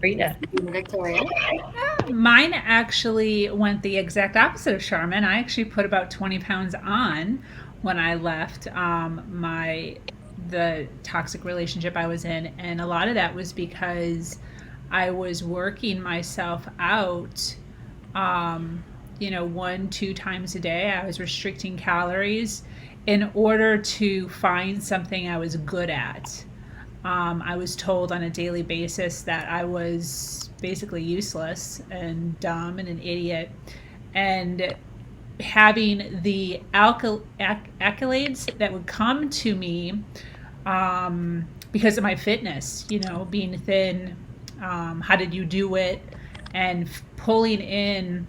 Sabrina. Sabrina Victoria. Mine actually went the exact opposite of Charmin. I actually put about 20 pounds on when I left the toxic relationship I was in, and a lot of that was because I was working myself out. One, two times a day. I was restricting calories in order to find something I was good at. I was told on a daily basis that I was basically useless and dumb and an idiot. And having the accolades that would come to me because of my fitness, being thin, how did you do it? And pulling in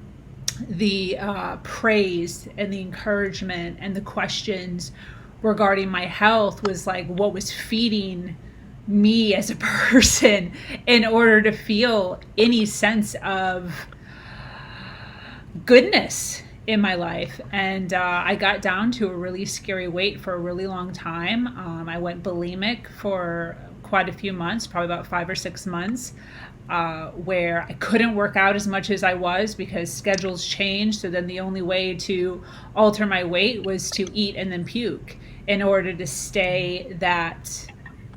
the praise and the encouragement and the questions regarding my health was like what was feeding me as a person in order to feel any sense of goodness in my life. And I got down to a really scary weight for a really long time. I went bulimic for quite a few months, probably about 5 or 6 months, where I couldn't work out as much as I was because schedules changed. So then the only way to alter my weight was to eat and then puke in order to stay that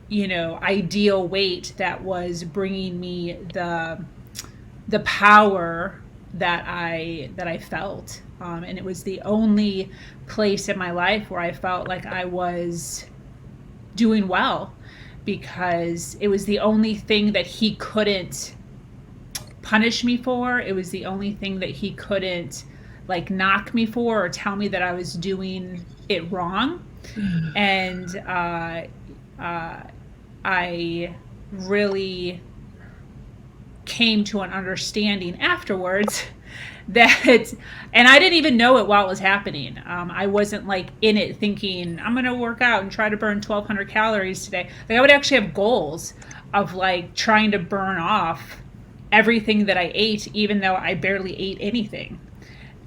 ideal weight that was bringing me the power that I felt, and it was the only place in my life where I felt like I was doing well because it was the only thing that he couldn't punish me for. It was the only thing that he couldn't like knock me for or tell me that I was doing it wrong. And I really came to an understanding afterwards that, and I didn't even know it while it was happening. I wasn't like in it thinking I'm gonna work out and try to burn 1,200 calories today. Like I would actually have goals of like trying to burn off everything that I ate, even though I barely ate anything.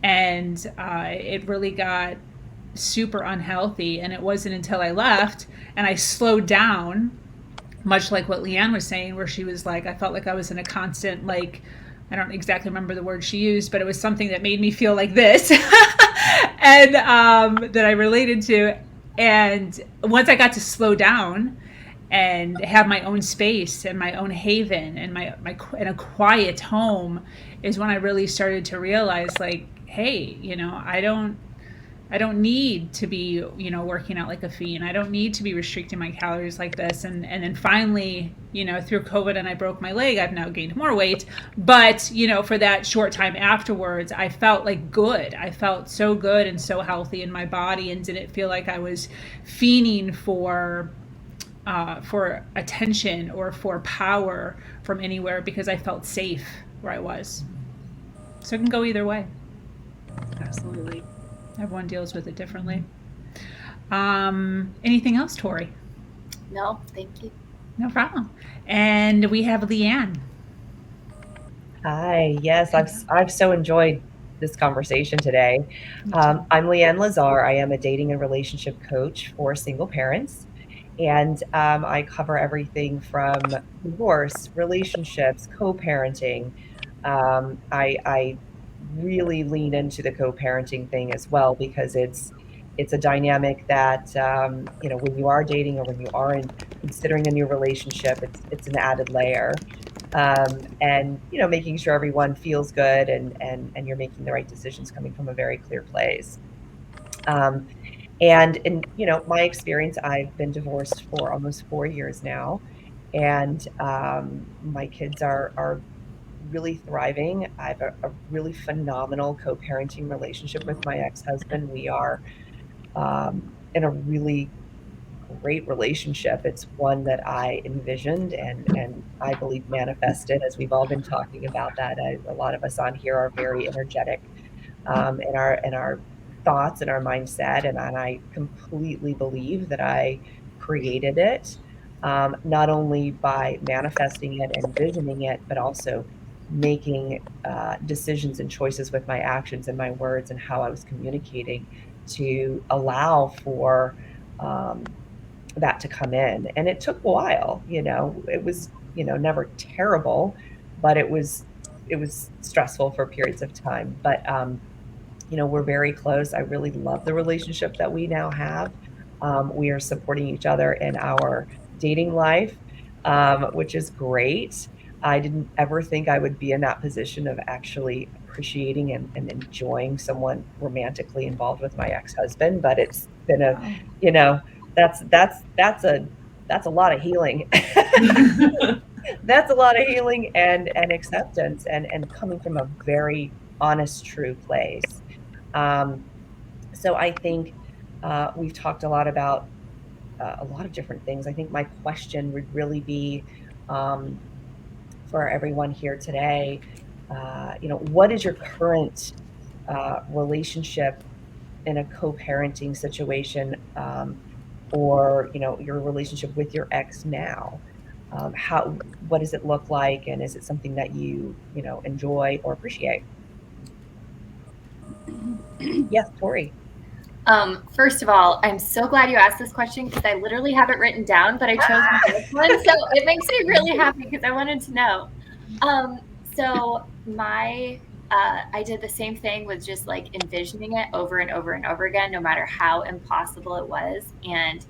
And it really got super unhealthy. And it wasn't until I left and I slowed down, much like what Leanne was saying, where she was like, I felt like I was in a constant, like, I don't exactly remember the word she used, but it was something that made me feel like this and that I related to. And once I got to slow down and have my own space and my own haven and my and a quiet home is when I really started to realize like, hey, I don't need to be, working out like a fiend. I don't need to be restricting my calories like this. And then finally, through COVID and I broke my leg, I've now gained more weight. But, for that short time afterwards, I felt like good. I felt so good and so healthy in my body and didn't feel like I was fiending for attention or for power from anywhere because I felt safe where I was. So it can go either way. Absolutely. Everyone deals with it differently. Anything else, Tori? No, thank you. No problem. And we have Leanne. Hi. Yes, I've so enjoyed this conversation today. I'm Leanne Lazar. I am a dating and relationship coach for single parents, and I cover everything from divorce, relationships, co-parenting. I really lean into the co-parenting thing as well because it's a dynamic that when you are dating or when you are considering a new relationship, it's an added layer. And making sure everyone feels good and you're making the right decisions coming from a very clear place. Um, and in my experience, I've been divorced for almost 4 years now, and my kids are really thriving. I have a really phenomenal co-parenting relationship with my ex-husband. We are in a really great relationship. It's one that I envisioned and I believe manifested, as we've all been talking about that. A lot of us on here are very energetic in our thoughts and our mindset, and I completely believe that I created it, not only by manifesting it and envisioning it, but also making decisions and choices with my actions and my words and how I was communicating to allow for that to come in. And it took a while. It was never terrible, but it was stressful for periods of time. But we're very close. I really love the relationship that we now have. We are supporting each other in our dating life, which is great. I didn't ever think I would be in that position of actually appreciating and enjoying someone romantically involved with my ex-husband, but it's been Wow. that's a lot of healing. That's a lot of healing and acceptance and coming from a very honest, true place. So I think we've talked a lot about a lot of different things. I think my question would really be um, for everyone here today. What is your current relationship in a co-parenting situation, or your relationship with your ex now? What does it look like, and is it something that you enjoy or appreciate? Yes, Tori. First of all, I'm so glad you asked this question because I literally have it written down, but I chose this one. So it makes me really happy because I wanted to know. So I did the same thing with just like envisioning it over and over and over again, no matter how impossible it was. And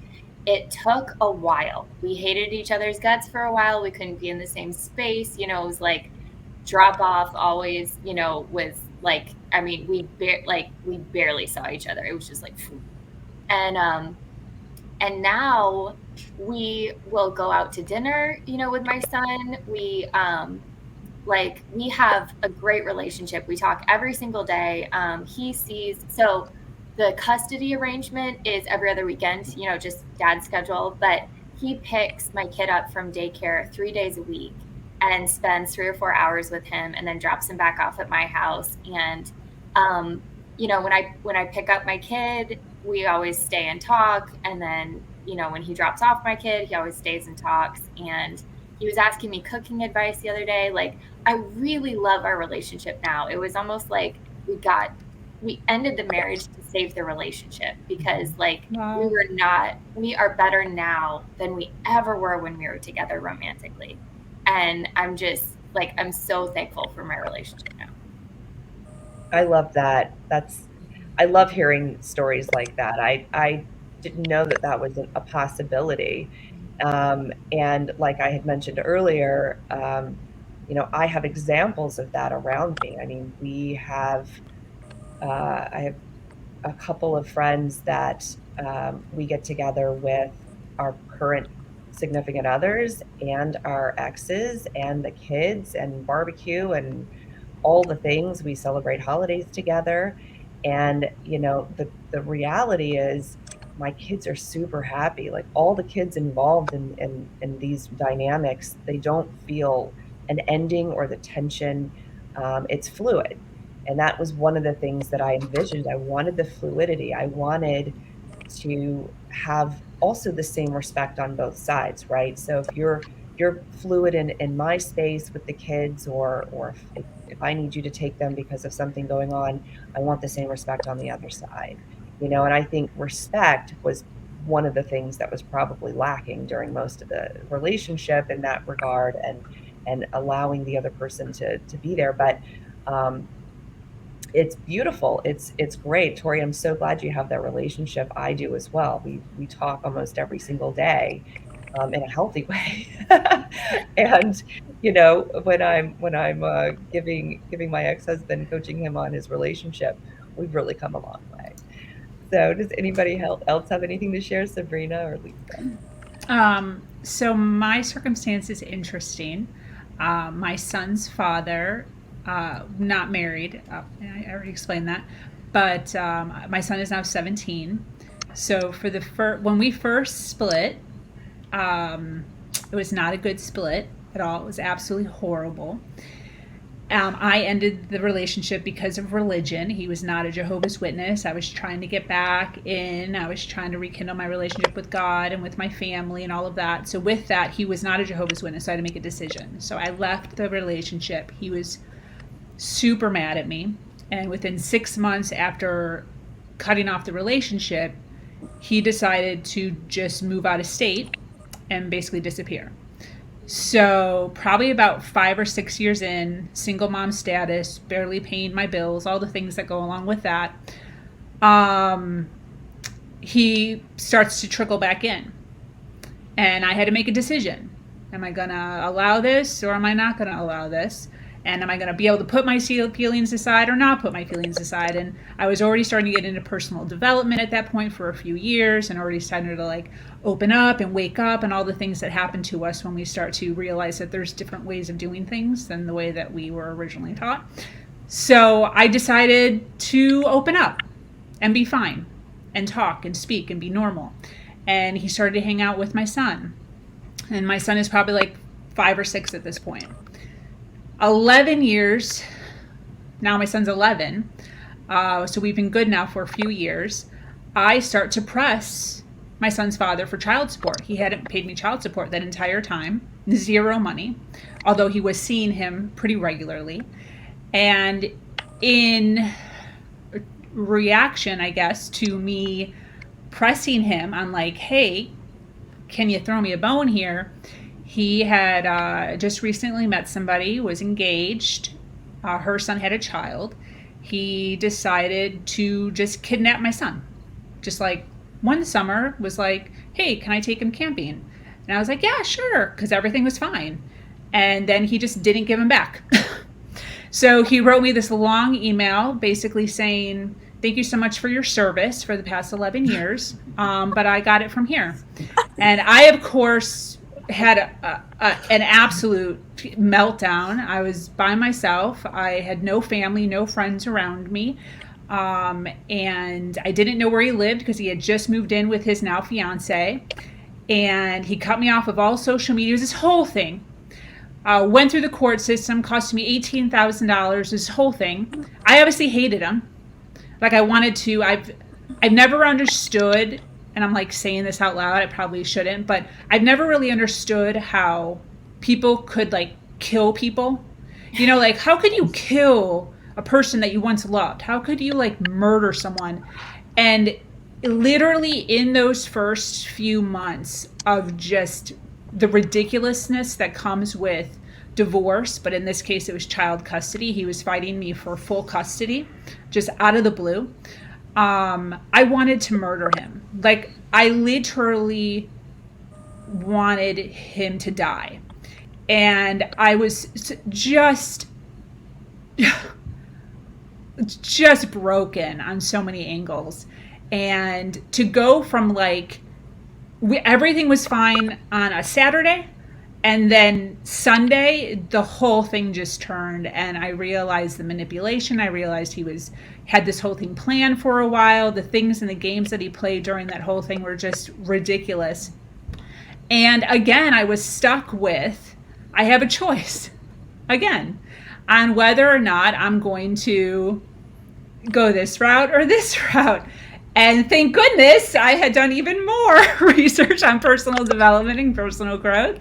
it took a while. We hated each other's guts for a while. We couldn't be in the same space. It was like drop off always, with like, I mean, we barely saw each other. It was just like, phew. And now we will go out to dinner, with my son. We have a great relationship. We talk every single day. So the custody arrangement is every other weekend, just dad's schedule, but he picks my kid up from daycare 3 days a week and spends 3 or 4 hours with him and then drops him back off at my house. And, when I pick up my kid, we always stay and talk. And then, when he drops off my kid, he always stays and talks. And he was asking me cooking advice the other day. Like, I really love our relationship now. It was almost like we ended the marriage to save the relationship because Wow. we are better now than we ever were when we were together romantically. And I'm just I'm so thankful for my relationship now. I love that. I love hearing stories like that. I didn't know that that was a possibility. And like I had mentioned earlier, I have examples of that around me. I mean, I have a couple of friends that we get together with our current significant others and our exes and the kids and barbecue and all the things. We celebrate holidays together. And, the reality is my kids are super happy. Like all the kids involved in these dynamics, they don't feel an ending or the tension. It's fluid. And that was one of the things that I envisioned. I wanted the fluidity. I wanted to have also the same respect on both sides, right? So if you're fluid in my space with the kids, or if I need you to take them because of something going on, I want the same respect on the other side. And I think respect was one of the things that was probably lacking during most of the relationship in that regard, and allowing the other person to be there. But um, it's beautiful. It's great. Tori, I'm so glad you have that relationship. I do as well. We talk almost every single day, in a healthy way. And when I'm giving my ex-husband, coaching him on his relationship, we've really come a long way. So does anybody else have anything to share, Sabrina or Lisa? So my circumstance is interesting. My son's father, not married. I already explained that, but my son is now 17. So for when we first split, it was not a good split at all. It was absolutely horrible. I ended the relationship because of religion. He was not a Jehovah's Witness. I was trying to get back in. I was trying to rekindle my relationship with God and with my family and all of that. So with that, he was not a Jehovah's Witness. So I had to make a decision. So I left the relationship. He was super mad at me. And within 6 months after cutting off the relationship, he decided to just move out of state and basically disappear. So probably about 5 or 6 years in, single mom status, barely paying my bills, all the things that go along with that. He starts to trickle back in. And I had to make a decision. Am I going to allow this or am I not going to allow this? And am I going to be able to put my feelings aside or not put my feelings aside? And I was already starting to get into personal development at that point for a few years, and already starting to like open up and wake up, and all the things that happen to us when we start to realize that there's different ways of doing things than the way that we were originally taught. So I decided to open up and be fine and talk and speak and be normal. And he started to hang out with my son. And my son is probably like 5 or 6 at this point. 11 years, now my son's 11, so we've been good now for a few years. I start to press my son's father for child support. He hadn't paid me child support that entire time, 0 money, although he was seeing him pretty regularly. And in reaction, I guess, to me pressing him on like, hey, can you throw me a bone here? He had just recently met somebody, was engaged. Her son had a child. He decided to just kidnap my son. Just like one summer was like, hey, can I take him camping? And I was like, yeah, sure, because everything was fine. And then he just didn't give him back. So he wrote me this long email basically saying, thank you so much for your service for the past 11 years, but I got it from here. And I, of course, had an absolute meltdown. I was by myself. I had no family, no friends around me. And I didn't know where he lived because he had just moved in with his now fiance. And he cut me off of all social media. It was this whole thing. Went through the court system, cost me $18,000, this whole thing. I obviously hated him. Like I wanted to, I've never understood, and I'm like saying this out loud, I probably shouldn't, but I've never really understood how people could like kill people. You know, like how could you kill a person that you once loved? How could you like murder someone? And literally in those first few months of just the ridiculousness that comes with divorce, but in this case it was child custody. He was fighting me for full custody, just out of the blue. I wanted to murder him. Like I literally wanted him to die. And I was just broken on so many angles. And to go from like, everything was fine on a Saturday, and then Sunday, the whole thing just turned, and I realized the manipulation. I realized he had this whole thing planned for a while. The things and the games that he played during that whole thing were just ridiculous. And again, I was stuck with, I have a choice, again, on whether or not I'm going to go this route or this route. And thank goodness I had done even more research on personal development and personal growth.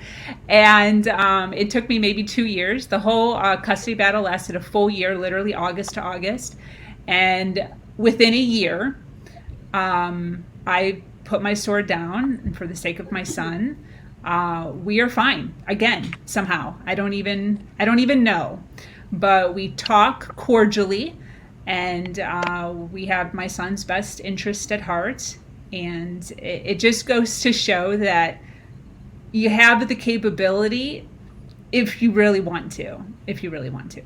And it took me maybe 2 years. The whole custody battle lasted a full year, literally August to August. And within a year, I put my sword down, and for the sake of my son, we are fine again, somehow. I don't even know. But we talk cordially. And we have my son's best interest at heart. And it just goes to show that you have the capability if you really want to. If you really want to.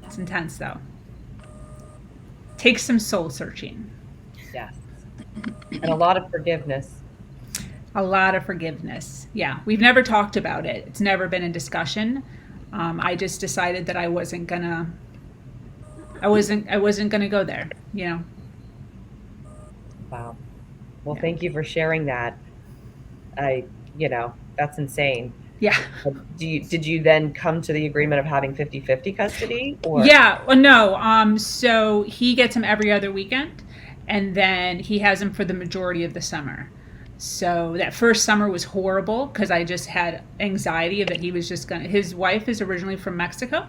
It's intense, though. Takes some soul searching. Yes. And a lot of forgiveness. A lot of forgiveness. Yeah. We've never talked about it. It's never been a discussion. I just decided that I wasn't gonna go there, you know. Wow. Well, Yeah. thank you for sharing that. That's insane. Yeah. Did you then come to the agreement of having 50-50 custody, or? Yeah. Well, no. So he gets him every other weekend, and then he has him for the majority of the summer. So that first summer was horrible because I just had anxiety that he was just his wife is originally from Mexico,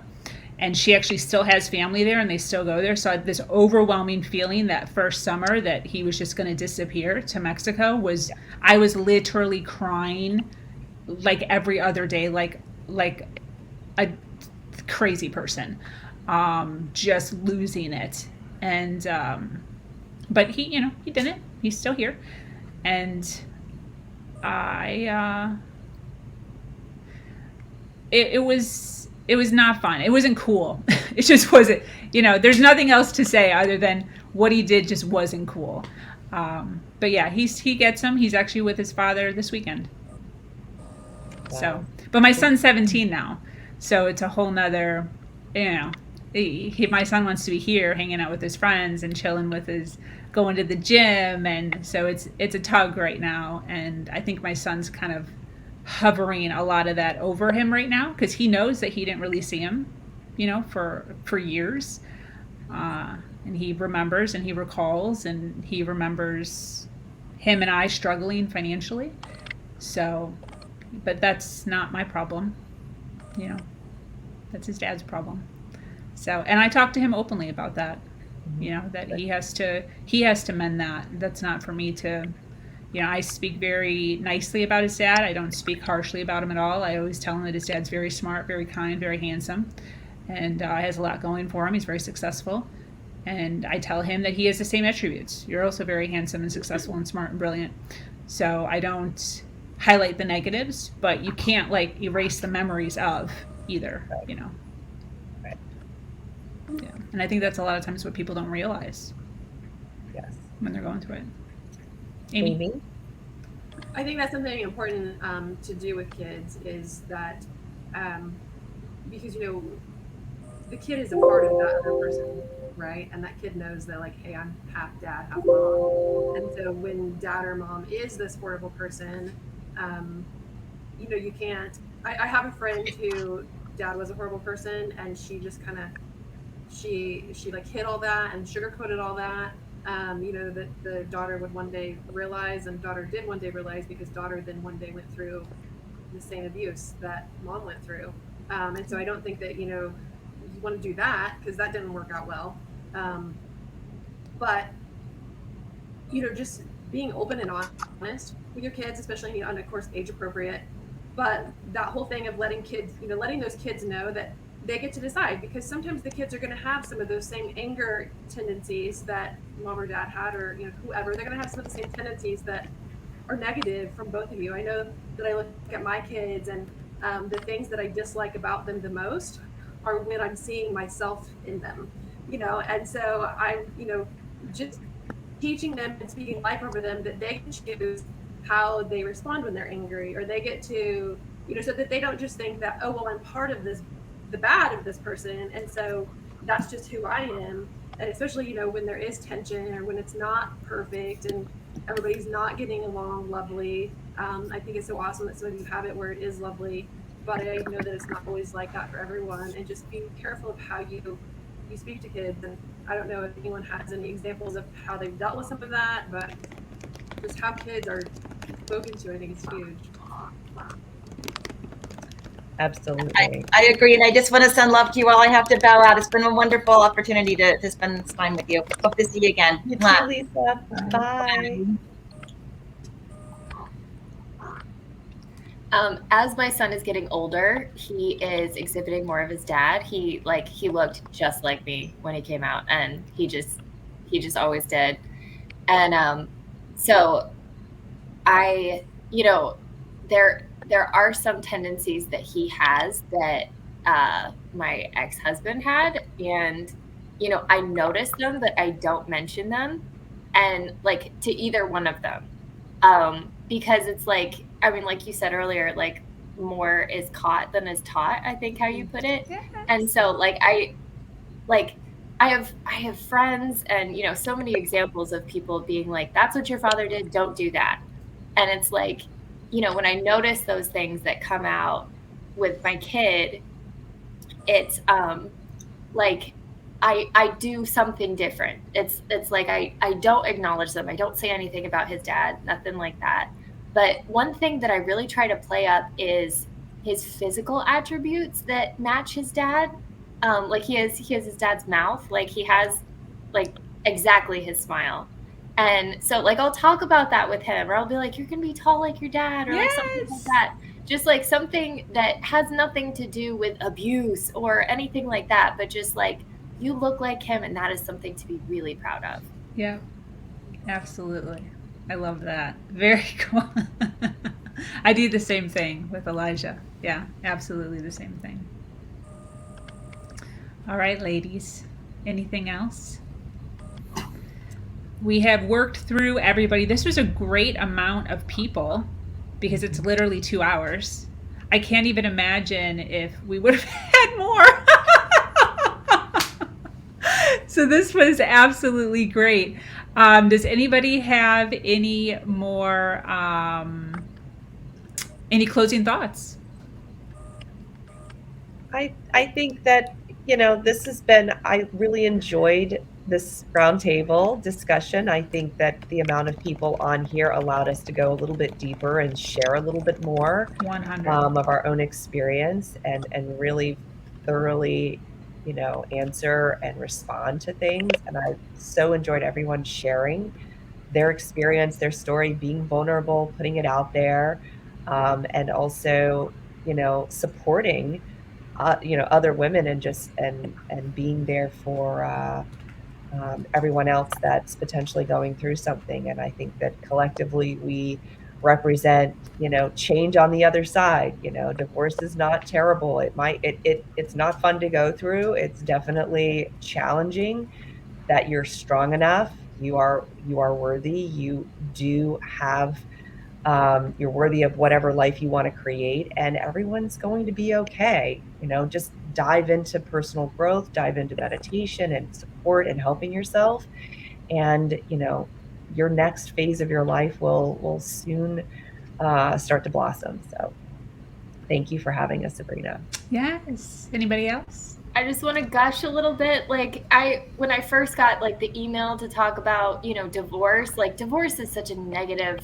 and she actually still has family there, and they still go there. So I had this overwhelming feeling that first summer that he was just going to disappear to Mexico. I was literally crying like every other day, like a crazy person, just losing it. And but he, you know, he didn't. He's still here, and I it was not fun. It wasn't cool. It just wasn't. You know, there's nothing else to say other than what he did just wasn't cool. But yeah, he gets him. He's actually with his father this weekend. Wow. So, but my son's 17 now, so it's a whole nother, you know, my son wants to be here hanging out with his friends and chilling with his, going to the gym, and so it's a tug right now. And I think my son's kind of hovering a lot of that over him right now, because he knows that he didn't really see him, you know, for years, and he remembers and he recalls and he remembers him and I struggling financially. So, but that's not my problem, you know, that's his dad's problem. So, and I talked to him openly about that, you know, that he has to mend that. That's not for me to, you know, I speak very nicely about his dad. I don't speak harshly about him at all. I always tell him that his dad's very smart, very kind, very handsome, and has a lot going for him. He's very successful. And I tell him that he has the same attributes. You're also very handsome and successful and smart and brilliant. So I don't highlight the negatives, but you can't like erase the memories of either, you know. Right. Yeah. And I think that's a lot of times what people don't realize. Yes. When they're going through it. Amy? I think that's something important to do with kids is that because, you know, the kid is a part of that other person, right? And that kid knows that, like, hey, I'm half dad, half mom. And so when dad or mom is this horrible person, you know, you can't. I have a friend who dad was a horrible person, and she just kind of she like hid all that and sugarcoated all that. You know, that the daughter would one day realize, and daughter did one day realize, because daughter then one day went through the same abuse that mom went through. And so I don't think that, you know, you want to do that, because that didn't work out well. But, you know, just being open and honest with your kids, especially, and of course, age appropriate. But that whole thing of letting kids, you know, letting those kids know that they get to decide, because sometimes the kids are going to have some of those same anger tendencies that mom or dad had, or, you know, whoever. They're going to have some of the same tendencies that are negative from both of you. I know that I look at my kids, and the things that I dislike about them the most are when I'm seeing myself in them, you know. And so I'm, you know, just teaching them and speaking life over them, that they can choose how they respond when they're angry, or they get to, you know, so that they don't just think that, oh, well, I'm part of this, the bad of this person, and so that's just who I am. And especially, you know, when there is tension, or when it's not perfect and everybody's not getting along lovely. I think it's so awesome that some of you have it where it is lovely, but I know that it's not always like that for everyone. And just being careful of how you speak to kids. And I don't know if anyone has any examples of how they've dealt with some of that, but just how kids are spoken to, I think is huge. Absolutely. I agree, and I just want to send love to you all. I have to bow out. It's been a wonderful opportunity to spend this time with you. Hope to see you again. You too, Lisa. Bye. As my son is getting older, he is exhibiting more of his dad. He looked just like me when he came out, and he just always did. And so I, you know, there are some tendencies that he has that my ex-husband had, and, you know, I notice them, but I don't mention them, and like to either one of them, because it's like, I mean, like you said earlier, like more is caught than is taught, I think how you put it. Yes. And so like I have friends, and, you know, so many examples of people being like, that's what your father did, don't do that. And it's like, you know, when I notice those things that come out with my kid, it's like I do something different. It's like I don't acknowledge them. I don't say anything about his dad, nothing like that. But one thing that I really try to play up is his physical attributes that match his dad. Like he has his dad's mouth, like he has like exactly his smile. And so like I'll talk about that with him, or I'll be like, you're gonna be tall like your dad, or like something like that, just like something that has nothing to do with abuse or anything like that, but just like, you look like him, and that is something to be really proud of. Yeah, absolutely. I love that. Very cool. I do the same thing with Elijah. Yeah, absolutely the same thing. All right, ladies. Anything else? We have worked through everybody. This was a great amount of people because it's literally 2 hours. I can't even imagine if we would have had more. So this was absolutely great. Does anybody have any more, any closing thoughts? I think that, this has been, I really enjoyed this roundtable discussion. I think that the amount of people on here allowed us to go a little bit deeper and share a little bit more 100. of our own experience and really thoroughly, answer and respond to things. And I so enjoyed everyone sharing their experience, their story, being vulnerable, putting it out there, and also, supporting other women and just and being there for everyone else that's potentially going through something. And I think that collectively we represent, change on the other side. Divorce is not terrible. It's not fun to go through. It's definitely challenging. That you're strong enough, you are worthy, you do have, you're worthy of whatever life you want to create, and everyone's going to be okay. Just dive into personal growth, dive into meditation and support and helping yourself, and your next phase of your life will soon start to blossom. So thank you for having us, Sabrina. Yes. Anybody else? I just want to gush a little bit. Like, when I first got like the email to talk about, divorce, like divorce is such a negative,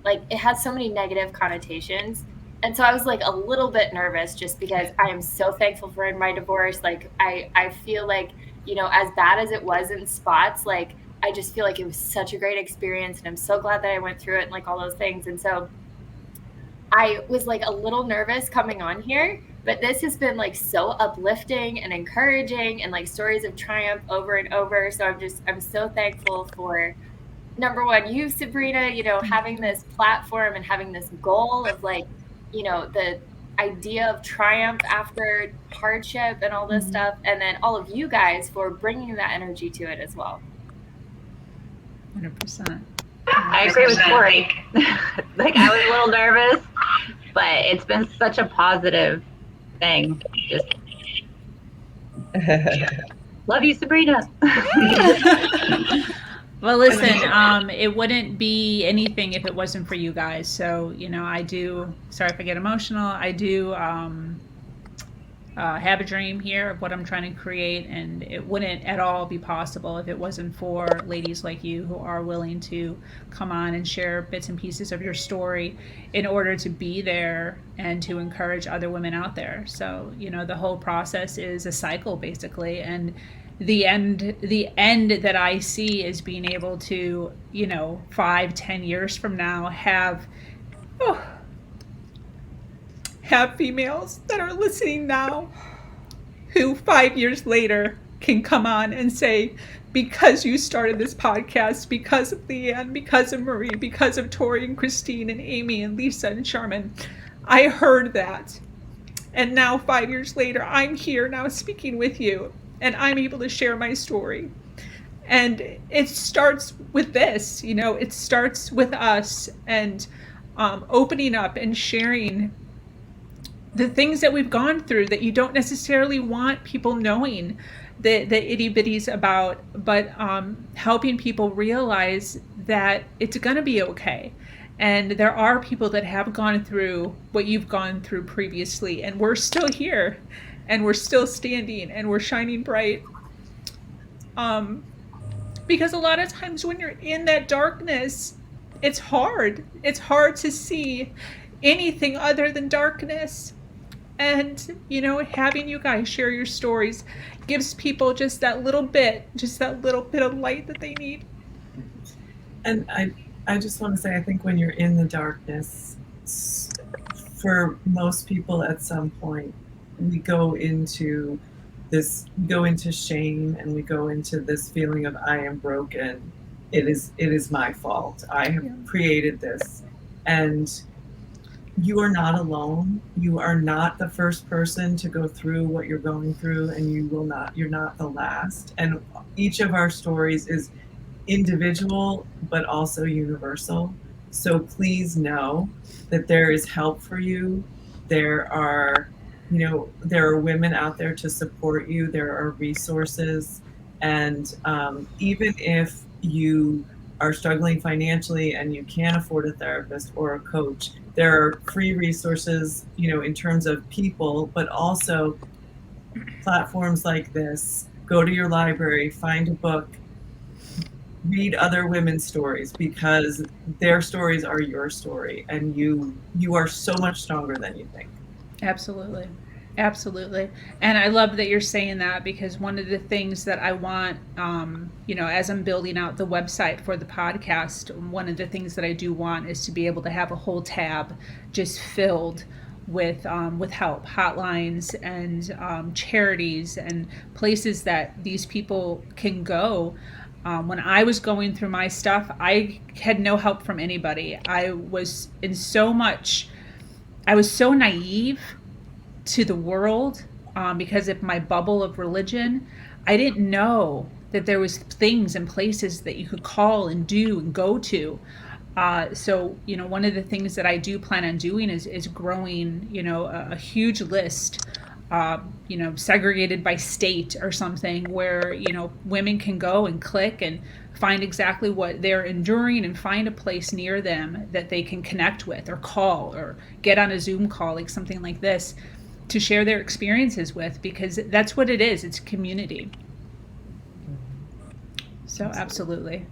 like it has so many negative connotations. And so I was like a little bit nervous just because I am so thankful for my divorce. Like I feel like, as bad as it was in spots, like I just feel like it was such a great experience, and I'm so glad that I went through it and like all those things. And so I was like a little nervous coming on here, but this has been like so uplifting and encouraging, and like stories of triumph over and over. So I'm so thankful for, number one, you, Sabrina, having this platform and having this goal of like, the idea of triumph after hardship and all this stuff. And then all of you guys for bringing that energy to it as well. 100%. I agree with Corey. Like, I was a little nervous, but it's been such a positive thing. Just love you, Sabrina. Well, listen, it wouldn't be anything if it wasn't for you guys. So, I do, sorry if I get emotional, I do have a dream here of what I'm trying to create, and it wouldn't at all be possible if it wasn't for ladies like you who are willing to come on and share bits and pieces of your story in order to be there and to encourage other women out there. So, the whole process is a cycle basically, and the end that I see is being able to, 5-10 years from now have females that are listening now who 5 years later can come on and say, because you started this podcast, because of Leanne, because of Marie, because of Tori and Christine and Amy and Lisa and Sharman, I heard that. And now 5 years later, I'm here now speaking with you, and I'm able to share my story. And it starts with this, it starts with us and opening up and sharing the things that we've gone through that you don't necessarily want people knowing the itty bitties about, but helping people realize that it's going to be okay. And there are people that have gone through what you've gone through previously, and we're still here, and we're still standing, and we're shining bright. Because a lot of times when you're in that darkness, it's hard. It's hard to see anything other than darkness. And, having you guys share your stories gives people just that little bit of light that they need. And I just want to say, I think when you're in the darkness, for most people at some point, we go into shame, and we go into this feeling of, I am broken. It is my fault. I have created this. And you are not alone. You are not the first person to go through what you're going through, and you're not the last. And each of our stories is individual, but also universal. So please know that there is help for you. There are women out there to support you. There are resources. And even if you are struggling financially and you can't afford a therapist or a coach, there are free resources, in terms of people, but also platforms like this. Go to your library, find a book, read other women's stories, because their stories are your story, and you are so much stronger than you think. Absolutely. Absolutely. And I love that you're saying that, because one of the things that I want, as I'm building out the website for the podcast, one of the things that I do want is to be able to have a whole tab just filled with help, hotlines, and charities, and places that these people can go. When I was going through my stuff, I had no help from anybody. I was so naive to the world, because of my bubble of religion. I didn't know that there was things and places that you could call and do and go to. So one of the things that I do plan on doing is growing, a huge list, segregated by state or something, where, women can go and click and find exactly what they're enduring, and find a place near them that they can connect with, or call, or get on a Zoom call, like something like this, to share their experiences with, because that's what it is. It's community. So absolutely.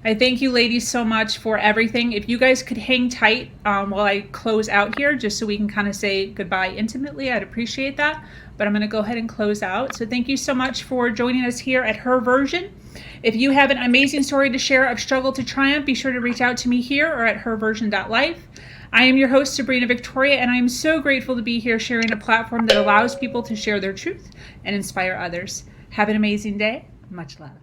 I thank you ladies so much for everything. If you guys could hang tight while I close out here, just so we can kind of say goodbye intimately, I'd appreciate that. But I'm going to go ahead and close out. So thank you so much for joining us here at Her Version. If you have an amazing story to share of struggle to triumph, be sure to reach out to me here or at herversion.life. I am your host, Sabrina Victoria, and I am so grateful to be here sharing a platform that allows people to share their truth and inspire others. Have an amazing day. Much love.